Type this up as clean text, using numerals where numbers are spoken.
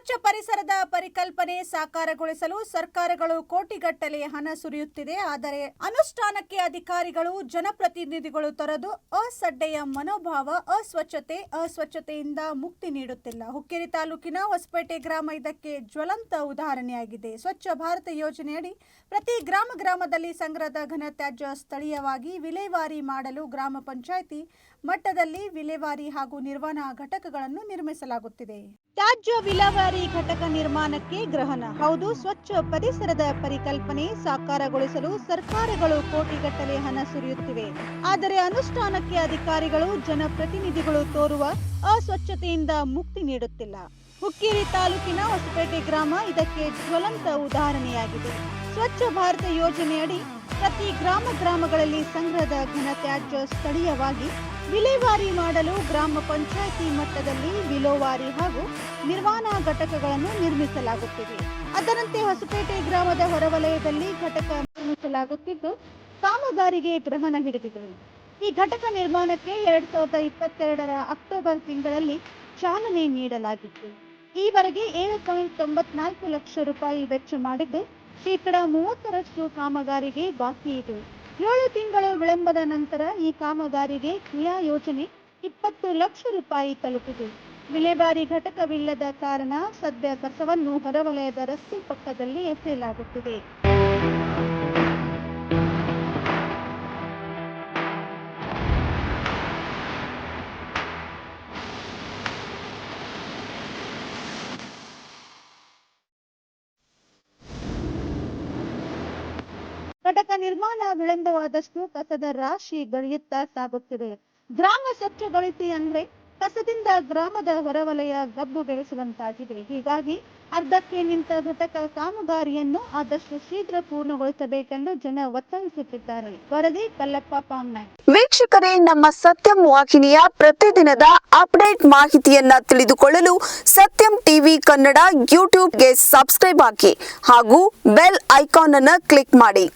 ಸ್ವಚ್ಛ ಪರಿಸರದ ಪರಿಕಲ್ಪನೆ ಸಾಕಾರಗೊಳಿಸಲು ಸರ್ಕಾರಗಳು ಕೋಟಿಗಟ್ಟಲೆ ಹಣ ಸುರಿಯುತ್ತಿದೆ. ಆದರೆ ಅನುಷ್ಠಾನಕ್ಕೆ ಅಧಿಕಾರಿಗಳು ಜನಪ್ರತಿನಿಧಿಗಳು ತೊರೆದು ಅಸಡ್ಡೆಯ ಮನೋಭಾವ, ಅಸ್ವಚ್ಛತೆಯಿಂದ ಮುಕ್ತಿ ನೀಡುತ್ತಿಲ್ಲ. ಹುಕ್ಕೇರಿ ತಾಲೂಕಿನ ಹೊಸಪೇಟೆ ಗ್ರಾಮ ಇದಕ್ಕೆ ಜ್ವಲಂತ ಉದಾಹರಣೆಯಾಗಿದೆ. ಸ್ವಚ್ಛ ಭಾರತ ಯೋಜನೆಯಡಿ ಪ್ರತಿ ಗ್ರಾಮದಲ್ಲಿ ಸಂಗ್ರಹದ ಘನತ್ಯಾಜ್ಯ ಸ್ಥಳೀಯವಾಗಿ ವಿಲೇವಾರಿ ಮಾಡಲು ಗ್ರಾಮ ಪಂಚಾಯಿತಿ ಮಟ್ಟದಲ್ಲಿ ವಿಲೇವಾರಿ ಹಾಗೂ ನಿರ್ವಹಣಾ ಘಟಕಗಳನ್ನು ನಿರ್ಮಿಸಲಾಗುತ್ತಿದೆ. ತ್ಯಾಜ್ಯ ವಿಲೇವಾರಿ ಘಟಕ ನಿರ್ಮಾಣಕ್ಕೆ ಗ್ರಹಣ. ಹೌದು, ಸ್ವಚ್ಛ ಪರಿಸರದ ಪರಿಕಲ್ಪನೆ ಸಾಕಾರಗೊಳಿಸಲು ಸರ್ಕಾರಗಳು ಕೋಟಿಗಟ್ಟಲೆ ಹಣ ಸುರಿಯುತ್ತಿವೆ. ಆದರೆ ಅನುಷ್ಠಾನಕ್ಕೆ ಅಧಿಕಾರಿಗಳು ಜನಪ್ರತಿನಿಧಿಗಳು ತೋರುವ ಅಸ್ವಚ್ಛತೆಯಿಂದ ಮುಕ್ತಿ ನೀಡುತ್ತಿಲ್ಲ. ಹುಕ್ಕೇರಿ ತಾಲೂಕಿನ ಹೊಸಪೇಟೆ ಗ್ರಾಮ ಇದಕ್ಕೆ ಜ್ವಲಂತ ಉದಾಹರಣೆಯಾಗಿದೆ. ಸ್ವಚ್ಛ ಭಾರತ ಯೋಜನೆಯಡಿ ಪ್ರತಿ ಗ್ರಾಮಗಳಲ್ಲಿ ಸಂಗ್ರಹದ ಘನತ್ಯಾಜ್ಯ ಸ್ಥಳೀಯವಾಗಿ ವಿಲೇವಾರಿ ಮಾಡಲು ಗ್ರಾಮ ಪಂಚಾಯಿತಿ ಮಟ್ಟದಲ್ಲಿ ವಿಲೇವಾರಿ ಹಾಗೂ ನಿರ್ವಹಣಾ ಘಟಕಗಳನ್ನು ನಿರ್ಮಿಸಲಾಗುತ್ತಿದೆ. ಅದರಂತೆ ಹೊಸಪೇಟೆ ಗ್ರಾಮದ ಹೊರವಲಯದಲ್ಲಿ ಘಟಕ ನಿರ್ಮಿಸಲಾಗುತ್ತಿದ್ದು ಕಾಮಗಾರಿಗೆ ಗ್ರಹಣ ಹಿಡಿದಿದೆ. ಈ ಘಟಕ ನಿರ್ಮಾಣಕ್ಕೆ 2022ರ ಅಕ್ಟೋಬರ್ ತಿಂಗಳಲ್ಲಿ ಚಾಲನೆ ನೀಡಲಾಗಿತ್ತು. ಈವರೆಗೆ 7.94 ಲಕ್ಷ ರೂಪಾಯಿ ವೆಚ್ಚ ಮಾಡಿದ್ದು ಶೇಕಡಾ 30ರಷ್ಟು ಕಾಮಗಾರಿಗೆ ಬಾಕಿ ಇದೆ. 7 ತಿಂಗಳು ವಿಳಂಬದ ನಂತರ ಈ ಕಾಮಗಾರಿಗೆ ಕ್ರಿಯಾ ಯೋಜನೆ 20 ಲಕ್ಷ ರೂಪಾಯಿ ತಲುಪಿದೆ. ವಿಲೇವಾರಿ ಘಟಕವಿಲ್ಲದ ಕಾರಣ ಸದ್ಯ ಕಸವನ್ನು ಹೊರವಲಯದ ರಸ್ತೆ ಪಕ್ಕದಲ್ಲಿ ಎಸೆಯಲಾಗುತ್ತಿದೆ. ಘಟಕ ನಿರ್ಮಾಣ ವಿಳಂಬವಾದಷ್ಟು ಕಸದ ರಾಶಿ ಬೆಳೆಯುತ್ತಾ ಸಾಗುತ್ತಿದೆ. ಗ್ರಾಮ ಸ್ವಚ್ಛಗೊಳಿಸಿ ಅಂದ್ರೆ ಕಸದಿಂದ ಗ್ರಾಮದ ಹೊರವಲಯ ಗಬ್ಬು ಬೆಳೆಸುವಂತಾಗಿದೆ. ಹೀಗಾಗಿ ಅರ್ಧಕ್ಕೆ ನಿಂತ ಘಟಕ ಕಾಮಗಾರಿಯನ್ನು ಆದಷ್ಟು ಶೀಘ್ರ ಪೂರ್ಣಗೊಳಿಸಬೇಕೆಂದು ಜನ ಒತ್ತಾಯಿಸುತ್ತಿದ್ದಾರೆ. ವರದಿ ಕಲ್ಲಪ್ಪ ಪಾಮ್ನಾಯ್. ವೀಕ್ಷಕರೇ, ನಮ್ಮ ಸತ್ಯಂ ವಾಹಿನಿಯ ಪ್ರತಿದಿನದ ಅಪ್ಡೇಟ್ ಮಾಹಿತಿಯನ್ನ ತಿಳಿದುಕೊಳ್ಳಲು ಸತ್ಯಂ ಟಿವಿ ಕನ್ನಡ ಯೂಟ್ಯೂಬ್ಗೆ ಸಬ್ಸ್ಕ್ರೈಬ್ ಆಗಿ ಹಾಗೂ ಬೆಲ್ ಐಕಾನ್ ಅನ್ನು ಕ್ಲಿಕ್ ಮಾಡಿ.